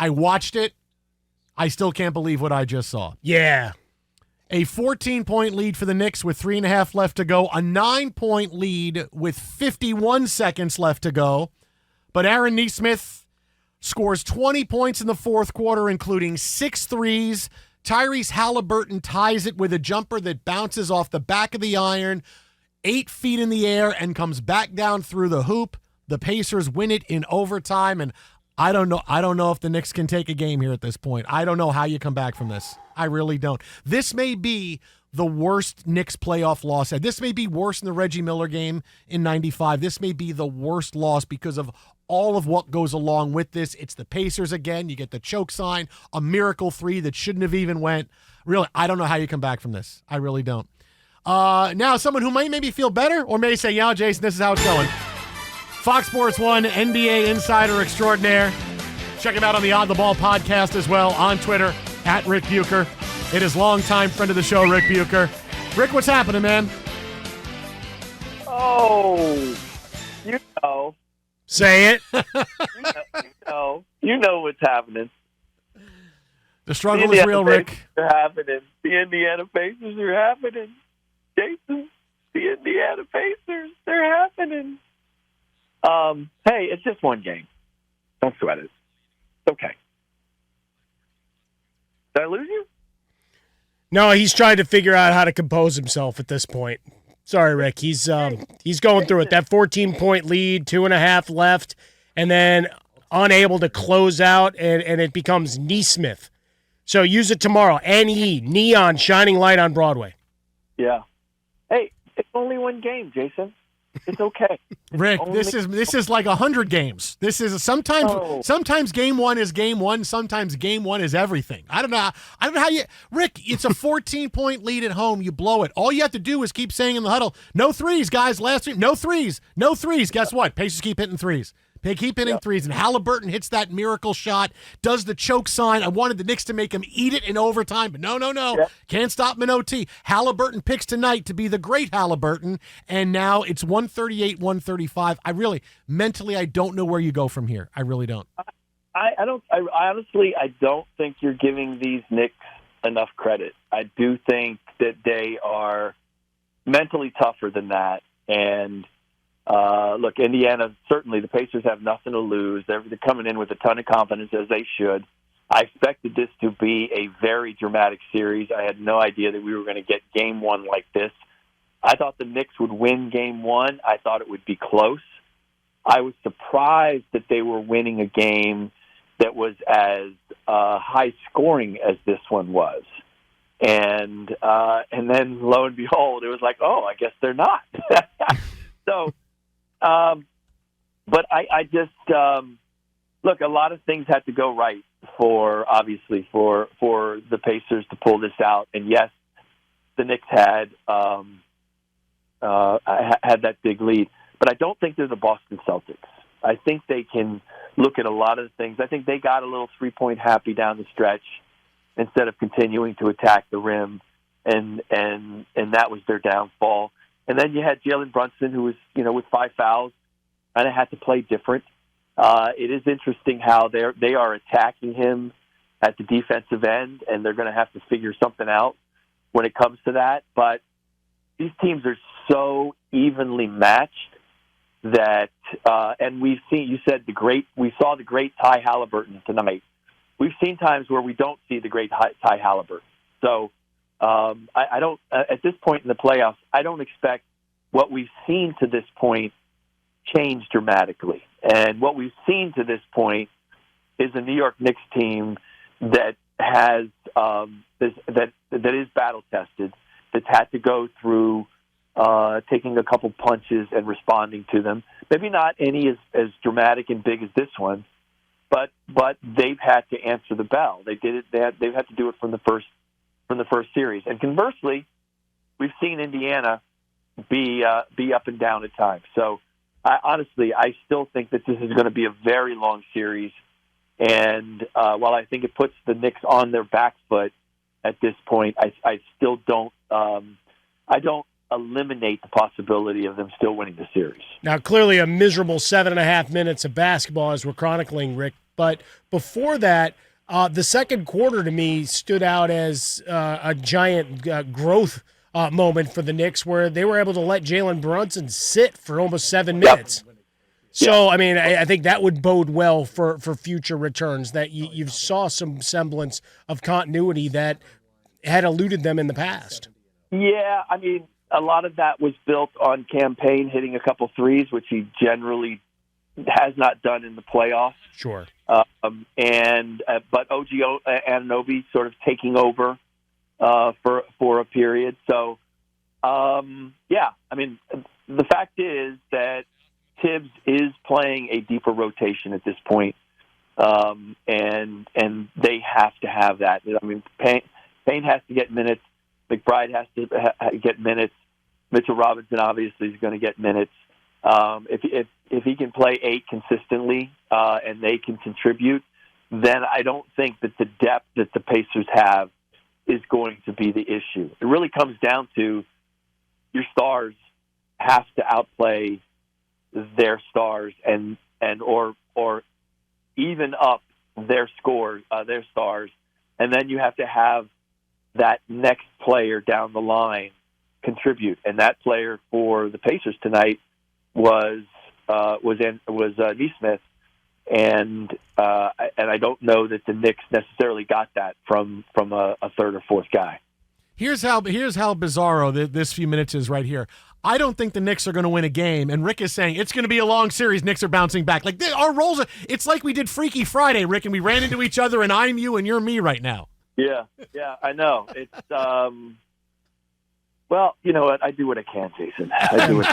I watched it. I still can't believe what I just saw. Yeah. A 14-point lead for the Knicks with 3.5 left to go. A 9-point lead with 51 seconds left to go. But Aaron Nesmith scores 20 points in the fourth quarter, including 6 threes. Tyrese Haliburton ties it with a jumper that bounces off the back of the iron, 8 feet in the air, and comes back down through the hoop. The Pacers win it in overtime, and I don't know if the Knicks can take a game here at this point. I don't know how you come back from this. I really don't. This may be the worst Knicks playoff loss. This may be worse than the Reggie Miller game in 95. This may be the worst loss because of all of what goes along with this. It's the Pacers again. You get the choke sign, a miracle 3 that shouldn't have even went. Really, I don't know how you come back from this. I really don't. Now, someone who might maybe feel better or may say, yeah, Jason, this is how it's going. Fox Sports 1 NBA Insider Extraordinaire. Check him out on the On the Ball podcast as well on Twitter, at Ric Bucher. It is longtime friend of the show, Ric Bucher. Rick, what's happening, man? Oh, you know. Say it. You know what's happening. The struggle is real, Rick. They're happening. The Indiana Pacers are happening. Jason, the Indiana Pacers, they're happening. Hey, it's just one game. Don't sweat it. It's okay. Did I lose you? No, he's trying to figure out how to compose himself at this point. Sorry, Rick. He's going through it. That 14-point lead, 2.5 left, and then unable to close out, and it becomes Nesmith. So use it tomorrow. N-E, neon, shining light on Broadway. Yeah. Hey, it's only one game, Jason. It's okay. Rick, this is like 100 games. This is sometimes game one is game one. Sometimes game one is everything. I don't know how you, Rick. It's a 14-point lead at home. You blow it. All you have to do is keep saying in the huddle, "No threes, guys. Last week, no threes, no threes." Guess what? Pacers keep hitting threes. They keep hitting threes, and Haliburton hits that miracle shot, does the choke sign. I wanted the Knicks to make him eat it in overtime, but no. Yep. Can't stop him in OT. Haliburton picks tonight to be the great Haliburton, and now it's 138-135. Mentally, I don't know where you go from here. I really don't. I honestly don't think you're giving these Knicks enough credit. I do think that they are mentally tougher than that, and look, Indiana, certainly the Pacers have nothing to lose. They're coming in with a ton of confidence, as they should. I expected this to be a very dramatic series. I had no idea that we were going to get game one like this. I thought the Knicks would win game one. I thought it would be close. I was surprised that they were winning a game that was as high-scoring as this one was. And then, lo and behold, it was like, oh, I guess they're not. So, but I just look. A lot of things had to go right for the Pacers to pull this out. And yes, the Knicks had that big lead, but I don't think they're the Boston Celtics. I think they can look at a lot of the things. I think they got a little 3-point happy down the stretch instead of continuing to attack the rim, and that was their downfall. And then you had Jalen Brunson, who was, with 5 fouls, kind of had to play different. It is interesting how they are attacking him at the defensive end, and they're going to have to figure something out when it comes to that. But these teams are so evenly matched that, and we've seen. You said we saw the great Ty Haliburton tonight. We've seen times where we don't see the great Ty Haliburton. So. I don't, at this point in the playoffs, I don't expect what we've seen to this point change dramatically. And what we've seen to this point is a New York Knicks team that has that is battle tested, that's had to go through taking a couple punches and responding to them. Maybe not any as dramatic and big as this one, but they've had to answer the bell. They did it. They've had to do it from the first series. And conversely, we've seen Indiana be up and down at times. So I still think that this is going to be a very long series. And while I think it puts the Knicks on their back foot at this point, I still don't eliminate the possibility of them still winning the series. Now, clearly a miserable 7.5 minutes of basketball as we're chronicling, Rick. But before that, the second quarter to me stood out as a giant growth moment for the Knicks, where they were able to let Jalen Brunson sit for almost 7 minutes. So, I mean, I think that would bode well for future returns, that you saw some semblance of continuity that had eluded them in the past. Yeah, I mean, a lot of that was built on Campaign hitting a couple threes, which he generally has not done in the playoffs. Sure. But OG Anunoby sort of taking over for a period. So, yeah, I mean, the fact is that Tibbs is playing a deeper rotation at this point, and they have to have that. I mean, Payne has to get minutes. McBride has to get minutes. Mitchell Robinson obviously is going to get minutes. If he can play 8 consistently and they can contribute, then I don't think that the depth that the Pacers have is going to be the issue. It really comes down to your stars have to outplay their stars or even up their stars, and then you have to have that next player down the line contribute. And that player for the Pacers tonight was Nesmith, and I don't know that the Knicks necessarily got that from a third or fourth guy. Here's how bizarro this few minutes is right here. I don't think the Knicks are going to win a game, and Rick is saying it's going to be a long series. Knicks are bouncing back. Like our roles, it's like we did Freaky Friday, Rick, and we ran into each other, and I'm you and you're me right now. Yeah, I know. It's well, you know what? I do what I can, Jason. I do it.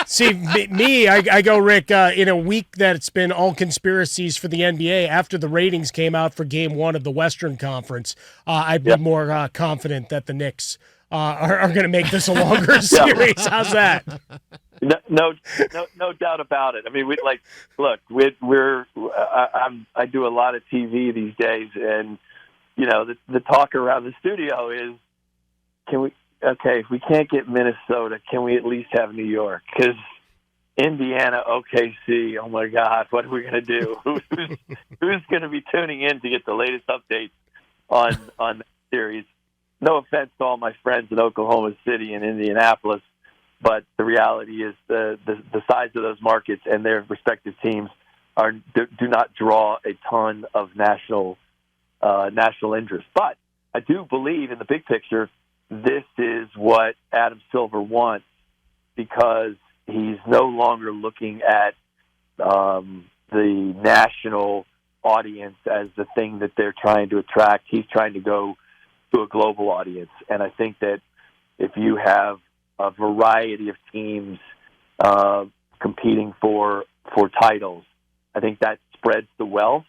See, me, I go, Rick, in a week that's been all conspiracies for the NBA, after the ratings came out for Game 1 of the Western Conference, I'd be more confident that the Knicks are going to make this a longer series. How's that? No doubt about it. I mean, I do a lot of TV these days, and you know, the talk around the studio is, if we can't get Minnesota, can we at least have New York? Because Indiana, OKC, oh my God, what are we going to do? Who's going to be tuning in to get the latest updates on the series? No offense to all my friends in Oklahoma City and Indianapolis, but the reality is the size of those markets and their respective teams do not draw a ton of national interest. But I do believe in the big picture, this is what Adam Silver wants, because he's no longer looking at the national audience as the thing that they're trying to attract. He's trying to go to a global audience. And I think that if you have a variety of teams competing for titles, I think that spreads the wealth,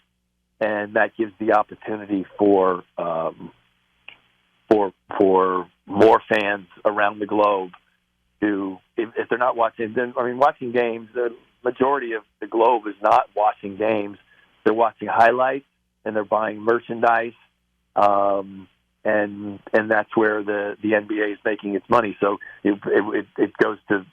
and that gives the opportunity for more fans around the globe to, if they're not watching, then watching games, the majority of the globe is not watching games. They're watching highlights and they're buying merchandise, and that's where the NBA is making its money. So it goes to,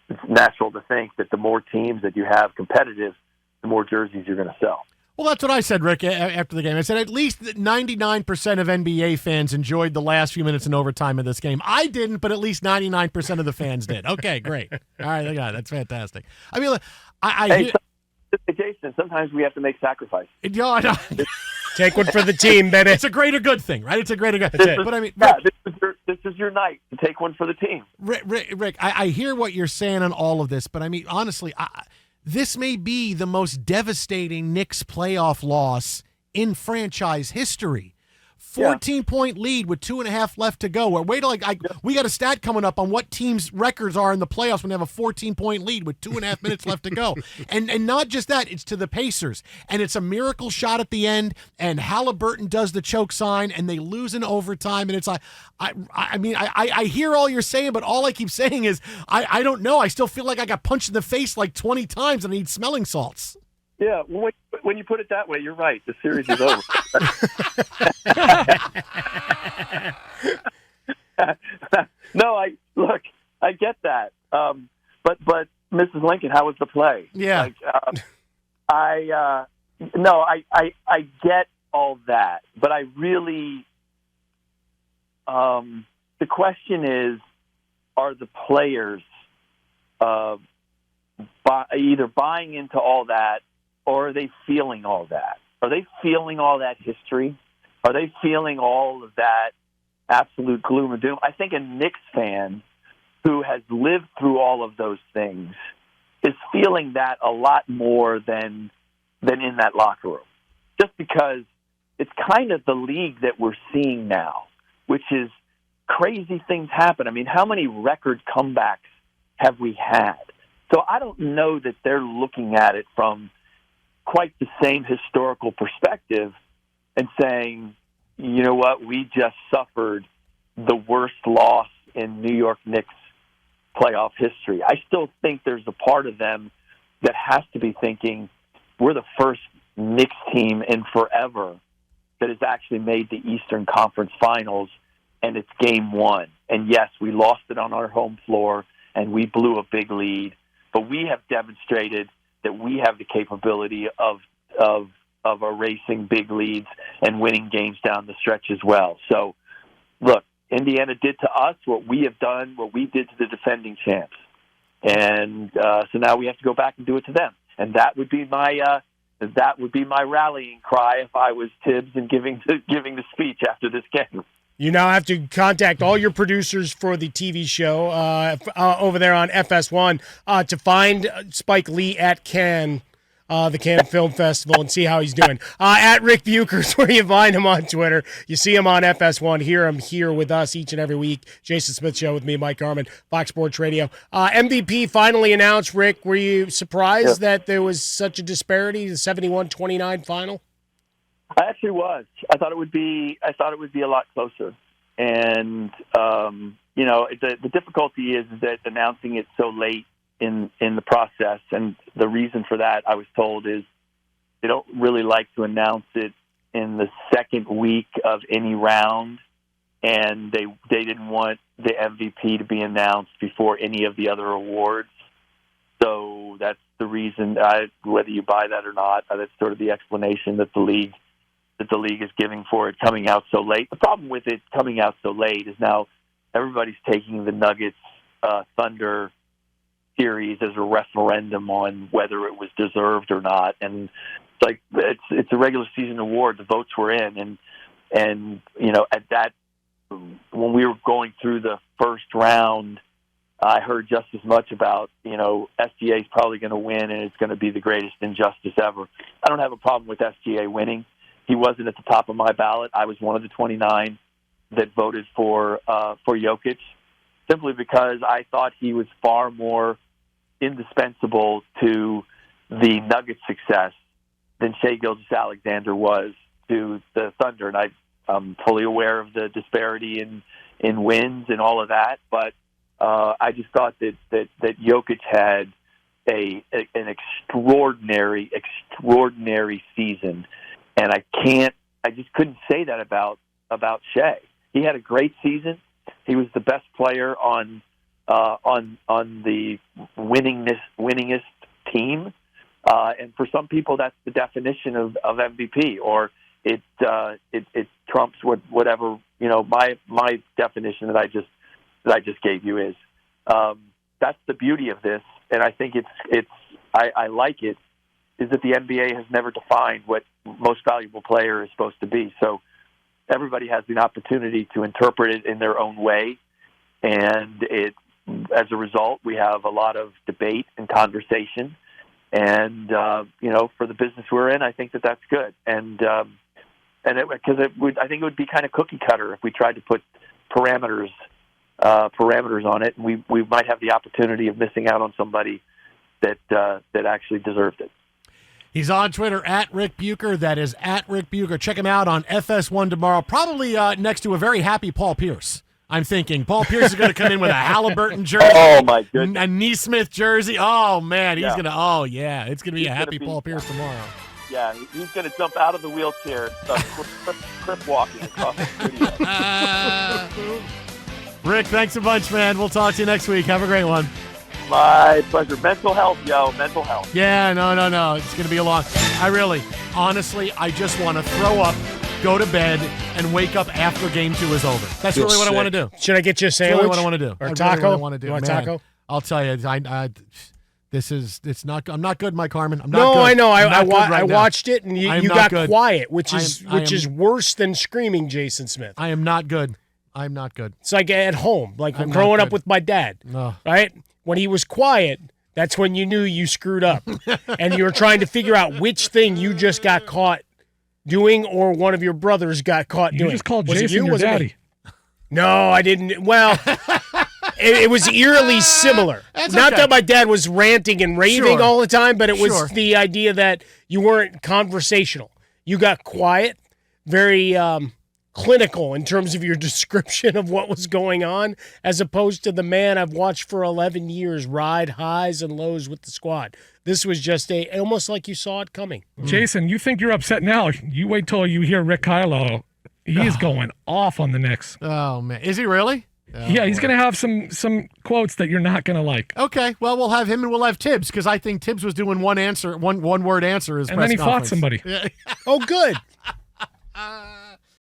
it's natural to think that the more teams that you have competitive, the more jerseys you're going to sell. Well, that's what I said, Rick, after the game. I said at least 99% of NBA fans enjoyed the last few minutes in overtime of this game. I didn't, but at least 99% of the fans did. Okay, great. All right, that's fantastic. I mean, Jason, sometimes we have to make sacrifices. Take one for the team, baby. It's a greater good thing, right? It's a greater good thing. But I mean, this is your night to take one for the team. Rick, I hear what you're saying on all of this, but I mean, honestly, this may be the most devastating Knicks playoff loss in franchise history. 14-point lead with 2.5 left to go. Wait till we got a stat coming up on what teams' records are in the playoffs when they have a 14-point lead with 2.5 minutes left to go. And not just that, it's to the Pacers. And it's a miracle shot at the end, and Haliburton does the choke sign, and they lose in overtime. And it's like, I hear all you're saying, but all I keep saying is, I don't know. I still feel like I got punched in the face like 20 times and I need smelling salts. Yeah, when you put it that way, you're right. The series is over. No, I get that. But Mrs. Lincoln, how was the play? Yeah. No, I get all that, but I really, the question is, are the players either buying into all that, or are they feeling all that? Are they feeling all that history? Are they feeling all of that absolute gloom and doom? I think a Knicks fan who has lived through all of those things is feeling that a lot more than in that locker room. Just because it's kind of the league that we're seeing now, which is crazy things happen. I mean, how many record comebacks have we had? So I don't know that they're looking at it from quite the same historical perspective and saying, you know what, we just suffered the worst loss in New York Knicks playoff history. I still think there's a part of them that has to be thinking, we're the first Knicks team in forever that has actually made the Eastern Conference Finals, and it's game one. And yes, we lost it on our home floor, and we blew a big lead, but we have demonstrated that we have the capability of erasing big leads and winning games down the stretch as well. So, look, Indiana did to us what we have done, what we did to the defending champs. And so now we have to go back and do it to them. And that would be my rallying cry if I was Tibbs and giving the speech after this game. You now have to contact all your producers for the TV show over there on FS1 to find Spike Lee at Cannes, the Cannes Film Festival, and see how he's doing. At Ric Bucher is where you find him on Twitter. You see him on FS1. Hear him here with us each and every week. Jason Smith Show with me, Mike Harmon, Fox Sports Radio. MVP finally announced. Rick, were you surprised that there was such a disparity, the 71-29 final? I actually was. I thought it would be a lot closer. And the difficulty is that announcing it so late in the process, and the reason for that, I was told, is they don't really like to announce it in the second week of any round, and they didn't want the MVP to be announced before any of the other awards. So that's the reason. Whether you buy that or not, that's sort of the explanation that the league is giving for it coming out so late. The problem with it coming out so late is now everybody's taking the Nuggets Thunder series as a referendum on whether it was deserved or not. And it's a regular season award. The votes were in, and at that, when we were going through the first round, I heard just as much about SGA is probably going to win and it's going to be the greatest injustice ever. I don't have a problem with SGA winning. He wasn't at the top of my ballot. I was one of the 29 that voted for Jokic, simply because I thought he was far more indispensable to the Nuggets' success than Shai Gilgeous-Alexander was to the Thunder. And I'm fully aware of the disparity in wins and all of that, but I just thought that Jokic had an extraordinary season. And I just couldn't say that about Shai. He had a great season. He was the best player on the winningest team. And for some people, that's the definition of MVP, or it trumps whatever my definition that I just gave you is. That's the beauty of this, and I think I like it. Is that the NBA has never defined what most valuable player is supposed to be. So everybody has the opportunity to interpret it in their own way. And as a result, we have a lot of debate and conversation. And, for the business we're in, I think that's good. And I think it would be kind of cookie cutter if we tried to put parameters on it. And we might have the opportunity of missing out on somebody that actually deserved it. He's on Twitter at Ric Bucher. That is at Ric Bucher. Check him out on FS1 tomorrow, probably next to a very happy Paul Pierce. I'm thinking Paul Pierce is going to come in with a Haliburton jersey. Oh, my goodness. A Nesmith jersey. Oh, man. He's going to, it's going to be a happy Paul Pierce tomorrow. Yeah, he's going to jump out of the wheelchair and start crip walking across the studio. Rick, thanks a bunch, man. We'll talk to you next week. Have a great one. My pleasure. Mental health, yo. Mental health. Yeah, no. It's going to be a long. Honestly, I just want to throw up, go to bed, and wake up after Game 2 is over. That's really what I want to do. Should I get you a That's sandwich? really what I want to do. Or I taco? Really what I want to do. You want Man, taco? I'll tell you, it's not. I'm not good, Mike Harmon. I'm not No, good. I know. I'm I not good right now. watched it, and you not got good. quiet, which I is am- worse than screaming Jason Smith. I am not good. I'm not good. It's like at home, like I'm not growing up good. with my dad, No. right? When he was quiet, that's when you knew you screwed up. And you were trying to figure out which thing you just got caught doing or one of your brothers got caught doing. You just called Was it Jason you? your Was it me? daddy. No, I didn't. Well, it was eerily similar. That's Not okay. that my dad was ranting and raving Sure. all the time, but it was Sure. the idea that you weren't conversational. You got quiet, very clinical in terms of your description of what was going on, as opposed to the man I've watched for 11 years ride highs and lows with the squad. This was just almost like you saw it coming. Jason, you think you're upset now. You wait till you hear Rick Kylo. He's going off on the Knicks. Oh man, is he really? Yeah, he's going to have some quotes that you're not going to like. Okay, well we'll have him and we'll have Tibbs because I think Tibbs was doing one word answer. His And press then he fought conference. somebody. Yeah. Oh, good.